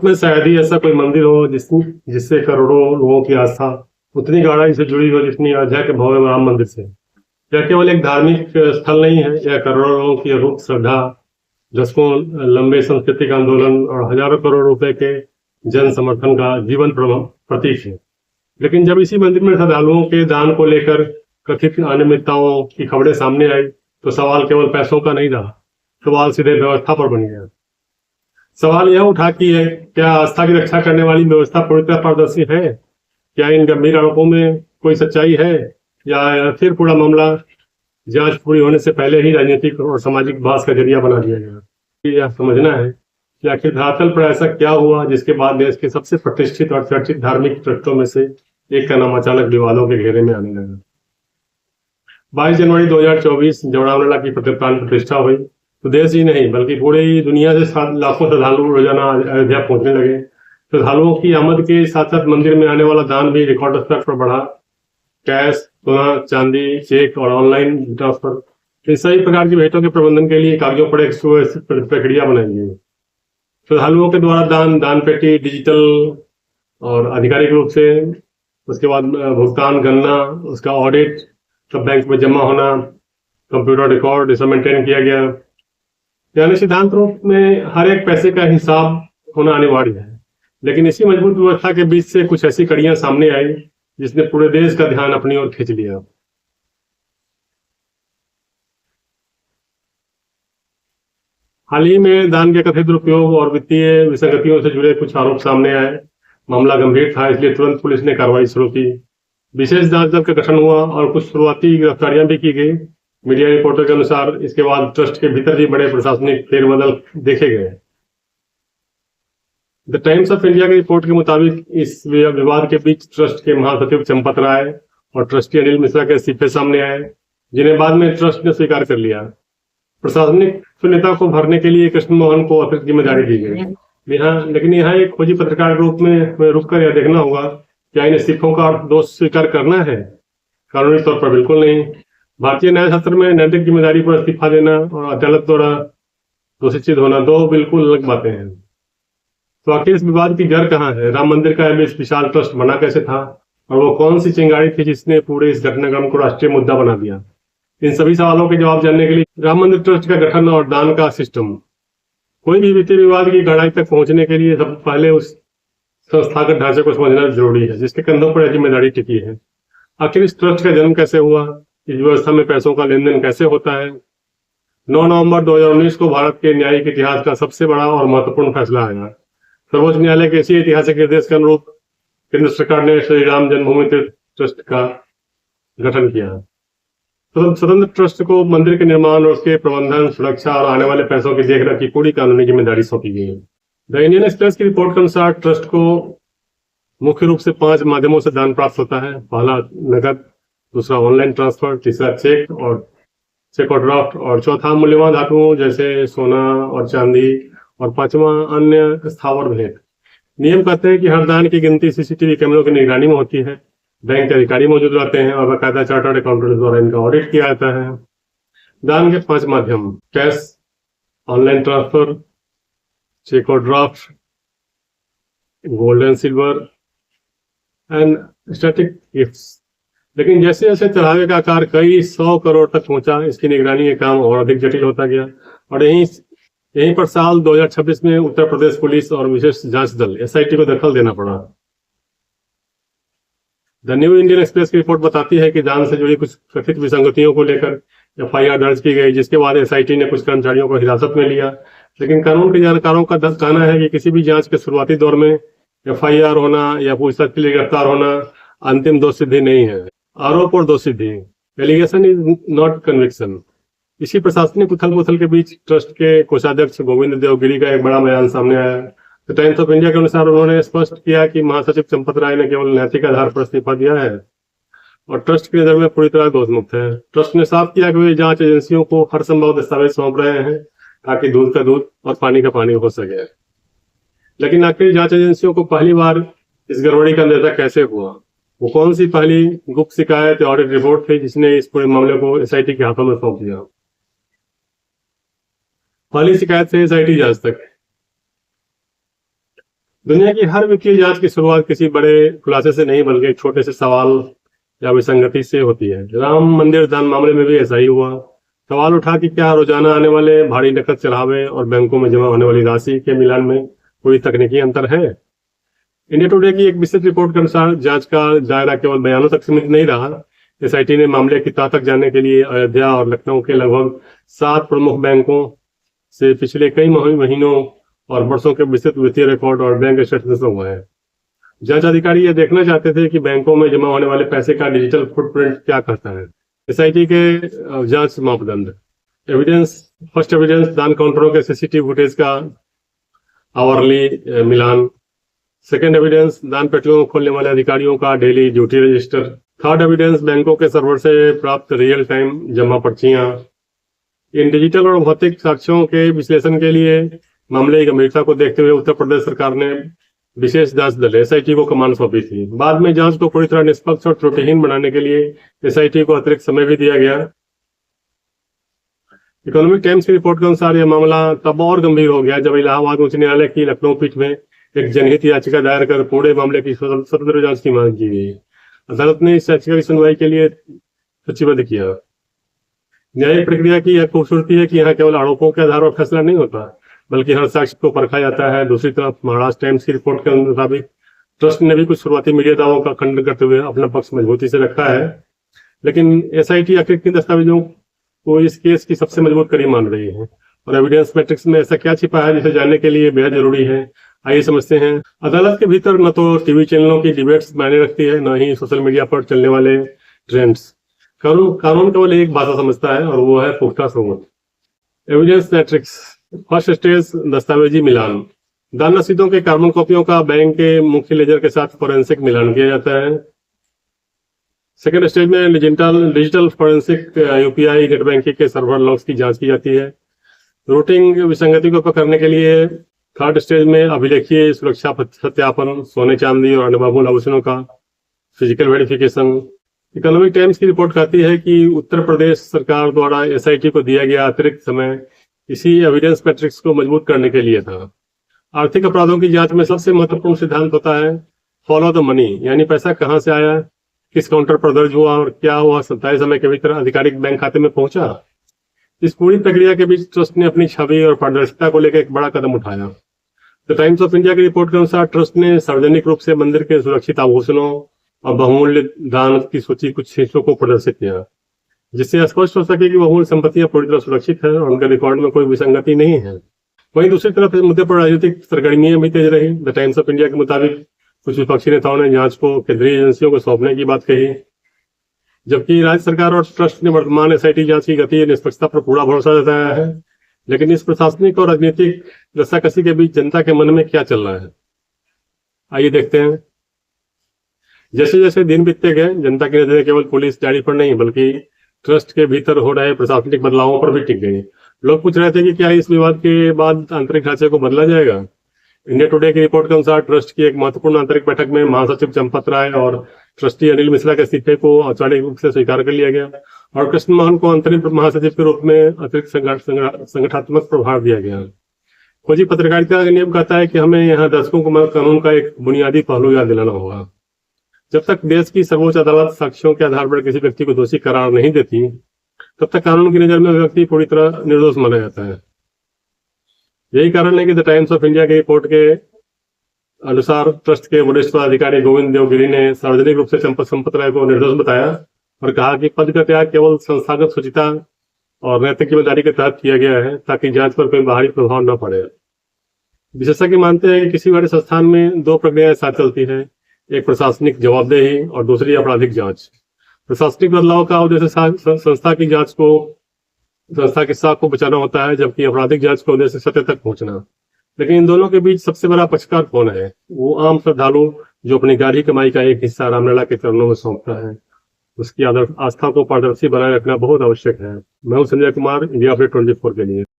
में शायद ही ऐसा कोई मंदिर हो जिससे करोड़ों लोगों की आस्था उतनी गहराई से जुड़ी हो जितनी अयोध्या के भव्य राम मंदिर से। यह केवल एक धार्मिक स्थल नहीं है, यह करोड़ों लोगों की अटूट श्रद्धा, दशकों लंबे सांस्कृतिक आंदोलन और हजारों करोड़ रुपए के जन समर्थन का जीवन प्रतीक है। लेकिन जब इसी मंदिर में श्रद्धालुओं के दान को लेकर कथित अनियमितताओं की खबरें सामने आई तो सवाल केवल पैसों का नहीं रहा, सवाल सीधे व्यवस्था पर बन गया। सवाल यह उठा कि क्या आस्था की रक्षा करने वाली व्यवस्था पूरी तरह पारदर्शी है? क्या इन गंभीर आरोपों में कोई सच्चाई है, या फिर पूरा मामला जांच पूरी होने से पहले ही राजनीतिक और सामाजिक बहस का जरिया बना दिया गया? यह समझना है कि आखिर धरातल पर ऐसा क्या हुआ जिसके बाद देश के सबसे प्रतिष्ठित और चर्चित धार्मिक ट्रस्टों में से एक का नाम अचानक विवादों के घेरे में आने लगा। 22 जनवरी 2024 जब रामलला की प्राण प्रतिष्ठा हुई तो देश ही नहीं बल्कि पूरी दुनिया से लाखों श्रद्धालु रोजाना अयोध्या पहुंचने लगे। श्रद्धालुओं की आमद के साथ साथ मंदिर में आने वाला दान भी रिकॉर्ड स्तर पर बढ़ा। कैश, सोना, चांदी, चेक और ऑनलाइन ट्रांसफर, इस सभी प्रकार की भेंटों के प्रबंधन के लिए कागजों पर एक सुव्यवस्थित प्रक्रिया बनाई गई। श्रद्धालुओं के द्वारा दान पेटी डिजिटल और आधिकारिक रूप से, उसके बाद भुगतान, गणना, उसका ऑडिट, सब बैंक में जमा होना, कंप्यूटर रिकॉर्ड, इसे मेंटेन किया गया। यानी सिद्धांत रूप में हर एक पैसे का हिसाब होना अनिवार्य है। लेकिन इसी मजबूत व्यवस्था के बीच से कुछ ऐसी कड़ियां सामने आई जिसने पूरे देश का ध्यान अपनी ओर खींच लिया। हाल ही में दान के कथित दुरुपयोग और वित्तीय विसंगतियों से जुड़े कुछ आरोप सामने आए। मामला गंभीर था, इसलिए तुरंत पुलिस ने कार्रवाई शुरू की। विशेष जांच दल का गठन हुआ और कुछ शुरुआती गिरफ्तारियां भी की गई। मीडिया रिपोर्टर के अनुसार इसके बाद ट्रस्ट के भीतर भी बड़े प्रशासनिक फेरबदल देखे गए। द टाइम्स ऑफ इंडिया की रिपोर्ट के मुताबिक इस विवाद के बीच ट्रस्ट के महासचिव चंपत राय और ट्रस्टी अनिल मिश्रा के इस्तीफे सामने आए, जिन्हें बाद में ट्रस्ट ने स्वीकार कर लिया। प्रशासनिक शून्यता को भरने के लिए कृष्ण मोहन को अतिरिक्त जिम्मेदारी दी गई। लेकिन यहाँ एक खोजी पत्रकार के रूप में रुककर यह देखना होगा क्या इन इस्तीफों का दोष स्वीकार करना है? कानूनी तौर पर बिल्कुल नहीं। भारतीय न्याय शास्त्र में नैतिक जिम्मेदारी पर इस्तीफा देना और अदालत द्वारा दोषित होना दो बिल्कुल अलग बातें हैं। तो आखिर इस विवाद की जड़ कहाँ है? राम मंदिर का विशाल ट्रस्ट बना कैसे था, और वो कौन सी चिंगारी थी जिसने पूरे इस घटनाक्रम को राष्ट्रीय मुद्दा बना दिया? इन सभी सवालों के जवाब जानने के लिए राम मंदिर ट्रस्ट का गठन और दान का सिस्टम, कोई भी वित्तीय विवाद की गहराई तक पहुंचने के लिए सबसे पहले उस संस्थागत ढांचे को समझना जरूरी है जिसके कंधों पर जिम्मेदारी टिकी है। आखिर इस ट्रस्ट का जन्म कैसे हुआ? इस व्यवस्था में पैसों का लेन देन कैसे होता है? 9 नवंबर 2019 को भारत के न्यायिक इतिहास का सबसे बड़ा और महत्वपूर्ण फैसला आया। सर्वोच्च न्यायालय के इसी ऐतिहासिक निर्देश के अनुरूप केंद्र सरकार ने श्री राम जन्मभूमि तीर्थ ट्रस्ट का गठन किया। स्वतंत्र ट्रस्ट को मंदिर के निर्माण और उसके प्रबंधन, सुरक्षा और आने वाले पैसों की देखरेख की पूरी कानूनी जिम्मेदारी सौंपी गई है। द इंडियन एक्सप्रेस की रिपोर्ट के अनुसार ट्रस्ट को मुख्य रूप से 5 माध्यमों से दान प्राप्त होता है। पहला नकद, दूसरा ऑनलाइन ट्रांसफर, तीसरा चेक और ड्राफ्ट, और चौथा मूल्यवान धातुओं जैसे सोना और चांदी, और 5वां अन्य स्थावर भेंट। नियम कहते हैं कि हर दान की गिनती सीसीटीवी कैमरों की निगरानी में होती है। बैंक के अधिकारी मौजूद रहते हैं और बाकायदा चार्टर्ड अकाउंटेंट द्वारा इनका ऑडिट किया जाता है। दान के 5 माध्यम: कैश, ऑनलाइन ट्रांसफर, चेक और draft, gold and silver and static gifts. लेकिन जैसे जैसे चढ़ावे का आकार कई 100 करोड़ तक पहुंचा, इसकी निगरानी का काम और अधिक जटिल होता गया। और यहीं पर साल 2026 में उत्तर प्रदेश पुलिस और विशेष जांच दल एसआईटी को दखल देना पड़ा। द न्यू इंडियन एक्सप्रेस की रिपोर्ट बताती है कि दान से जुड़ी कुछ कथित विसंगतियों को लेकर एफआईआर दर्ज की गई, जिसके बाद एसआईटी ने कुछ कर्मचारियों को हिरासत में लिया। लेकिन कानून के जानकारों का कहना है कि किसी भी जांच के शुरुआती दौर में एफआईआर होना या पूछताछ के लिए गिरफ्तार होना अंतिम दोष सिद्धि नहीं है। आरोप और दोष सिद्धि, एलिगेशन इज नॉट कन्विक्शन। इसी प्रशासनिक उथल पुथल के बीच ट्रस्ट के कोषाध्यक्ष गोविंद देवगिरी का एक बड़ा बयान सामने आया। द टाइम्स ऑफ इंडिया के अनुसार उन्होंने स्पष्ट किया कि महासचिव चंपत राय ने केवल नैतिक आधार पर इस्तीफा दिया है और ट्रस्ट की नजर में पूरी तरह दोषमुक्त है। ट्रस्ट ने साफ किया कि वे जांच एजेंसियों को हर संभव दस्तावेज सौंप रहे हैं ताकि दूध का दूध और पानी का पानी हो सके। लेकिन आखिर जांच एजेंसियों को पहली बार इस गड़बड़ी का अंदेशा कैसे हुआ? वो कौन सी पहली गुप्त शिकायत या ऑडिट रिपोर्ट थी जिसने इस पूरे मामले को एसआईटी के हाथों में सौंप दिया? पहली शिकायत से एसआईटी जांच तक। दुनिया की हर वित्तीय जांच की शुरुआत किसी बड़े खुलासे से नहीं बल्कि एक छोटे से सवाल या विसंगति से होती है। राम मंदिर दान मामले में भी ऐसा ही हुआ। सवाल उठा कि क्या रोजाना आने वाले भारी नकद चढ़ावे और बैंकों में जमा होने वाली राशि के मिलान में कोई तकनीकी अंतर है। इंडिया टुडे की एक विस्तृत रिपोर्ट के अनुसार जांच का दायरा केवल बयानों तक सीमित नहीं रहा। एसआईटी ने मामले की तह तक जानने के लिए अयोध्या और लखनऊ के लगभग 7 प्रमुख बैंकों से पिछले कई महीनों और वर्षों के विस्तृत वित्तीय रिकॉर्ड और बैंक स्टेटमेंट हुए हैं। जांच अधिकारी ये देखना चाहते थे कि बैंकों में जमा होने वाले पैसे का डिजिटल फुटप्रिंट क्या कहता है। एसआईटी के जांच मापदंड, फर्स्ट एविडेंस, दान काउंटरों के सीसीटीवी फुटेज का आवरली मिलान। सेकेंड एविडेंस, दान पेटियों को खोलने वाले अधिकारियों का daily duty register. Third evidence, बैंकों के सर्वर से प्राप्त रियल टाइम जमा पर्चियां। इन डिजिटल और भौतिक साक्ष्यों के विश्लेषण के लिए मामले की गंभीरता को देखते हुए उत्तर प्रदेश सरकार ने विशेष जांच दल एसआईटी को कमान सौंपी थी। बाद में जांच को पूरी तरह निष्पक्ष और त्रुटिहीन बनाने के लिए एसआईटी को अतिरिक्त समय भी दिया गया। इकोनॉमिक टाइम्स की रिपोर्ट के अनुसार यह मामला तब और गंभीर हो गया जब इलाहाबाद उच्च न्यायालय की लखनऊ पीठ में एक जनहित याचिका दायर कर पूरे मामले की स्वतंत्र जांच की मांग की गई। अदालत ने इस याचिका की सुनवाई के लिए सूचीबद्ध किया। न्यायिक प्रक्रिया की यह खूबसूरती है कि यहाँ केवल आरोपों के आधार पर फैसला नहीं होता बल्कि हर साक्ष्य को परखा जाता है। दूसरी तरफ महाराष्ट्र टाइम्स की रिपोर्ट के मुताबिक ट्रस्ट ने भी कुछ शुरुआती मीडिया दावों का खंडन करते हुए अपना पक्ष मजबूती से रखा है, लेकिन एसआईटी आखिर किन दस्तावेजों को इस केस की सबसे मजबूत कड़ी मान रही है और एविडेंस मैट्रिक्स में ऐसा क्या छिपा है जिसे जानने के लिए बेहद जरूरी है। आइए समझते हैं। अदालत के भीतर न तो टीवी चैनलों की डिबेट्स मायने रखती है, न ही सोशल मीडिया पर चलने वाले ट्रेंड्स। कानून केवल एक भाषा समझता है और वो है पुख्ता सबूत। एविडेंस मैट्रिक्स, फर्स्ट स्टेज, दस्तावेजी मिलान। दान रसीदों के कार्बन कॉपियों का बैंक के मुख्य लेजर के साथ फोरेंसिक मिलान किया जाता है। सेकेंड स्टेज में digital forensic UPI net banking के सर्वर लॉग्स की जांच की जाती है। रूटिंग विसंगति को पकड़ने के लिए थर्ड स्टेज में अभिलेखीय सुरक्षा सत्यापन, सोने चांदी और अन्य बहुमूल्य आभूषणों का फिजिकल वेरिफिकेशन। इकोनॉमिक टाइम्स की रिपोर्ट कहती है कि उत्तर प्रदेश सरकार द्वारा एसआईटी को दिया गया अतिरिक्त समय इसी एविडेंस मैट्रिक्स को मजबूत करने के लिए था। आर्थिक अपराधों की जांच में सबसे महत्वपूर्ण सिद्धांत होता है फॉलो द मनी, यानी पैसा कहां से आया, किस काउंटर पर दर्ज हुआ और क्या हुआ 27 समय के भीतर आधिकारिक बैंक खाते में पहुंचा। इस पूरी प्रक्रिया के बीच ट्रस्ट ने अपनी छवि और पारदर्शिता को लेकर एक बड़ा कदम उठाया। द टाइम्स ऑफ इंडिया की रिपोर्ट के अनुसार ट्रस्ट ने सार्वजनिक रूप से मंदिर के सुरक्षित आभूषणों और बहुमूल्य दान की सूची कुछ हिस्सों को प्रदर्शित किया, जिससे स्पष्ट हो सके कि बहुमूल्य संपत्तियां पूरी तरह सुरक्षित है और उनके रिकॉर्ड में कोई विसंगति नहीं है। वहीं दूसरी तरफ इस मुद्दे पर राजनीतिक सरगर्मियां भी तेज रही। द टाइम्स ऑफ इंडिया के मुताबिक कुछ विपक्षी नेताओं ने जांच को केंद्रीय एजेंसियों को सौंपने की बात कही, जबकि राज्य सरकार और ट्रस्ट ने वर्तमान एसआईटी जांच की गति और निष्पक्षता पर पूरा भरोसा जताया है। लेकिन इस प्रशासनिक और राजनीतिक रस्साकसी के बीच जनता के मन में क्या चल रहा है, आइए देखते हैं। जैसे जैसे दिन बीतते गए जनता की नजरें केवल पुलिस जारी पर नहीं बल्कि ट्रस्ट के भीतर हो रहे प्रशासनिक बदलावों पर भी टिक गई। लोग पूछ रहे थे कि क्या इस विवाद के बाद आंतरिक ढांचे को बदला जाएगा। इंडिया टुडे की रिपोर्ट के अनुसार ट्रस्ट की एक महत्वपूर्ण आंतरिक बैठक में महासचिव चंपत राय और ट्रस्टी अनिल मिश्रा के इस्तीफे को औपचारिक रूप से स्वीकार कर लिया गया और कृष्ण मोहन को अंतरिम महासचिव के रूप में अतिरिक्त संगठनात्मक प्रभार दिया गया। खोजी पत्रकारिता का नियम कहता है कि हमें यहाँ दर्शकों को कानून का एक बुनियादी पहलू याद दिलाना होगा। जब तक देश की सर्वोच्च अदालत साक्ष्यों के आधार पर किसी व्यक्ति को दोषी करार नहीं देती तब तक कानून की नजर में व्यक्ति पूरी तरह निर्दोष माना जाता है। यही कारण है कि द टाइम्स ऑफ इंडिया की रिपोर्ट के अनुसार ट्रस्ट के वरिष्ठ अधिकारी गोविंद देवगिरी ने सार्वजनिक रूप से चंपत राय को निर्दोष बताया और कहा कि पद का त्याग केवल संस्थागत शुचिता और नैतिक जिम्मेदारी के तहत किया गया है ताकि जांच पर कोई बाहरी प्रभाव न पड़े। विशेषज्ञ मानते हैं कि किसी बड़े संस्थान में दो प्रक्रियाएं साथ चलती है, एक प्रशासनिक जवाबदेही और दूसरी आपराधिक जांच। प्रशासनिक बदलाव का उद्देश्य संस्था की साख को बचाना होता है, जबकि आपराधिक जांच का उद्देश्य सत्य तक पहुंचना। लेकिन इन दोनों के बीच सबसे बड़ा पक्षकार कौन है? वो आम श्रद्धालु जो अपनी गाढ़ी कमाई का एक हिस्सा रामलला के चरणों में सौंपता है। उसकी आस्था को पारदर्शी बनाए रखना बहुत आवश्यक है। मैं हूं संजय कुमार, इंडिया अपडेट 24 के लिए।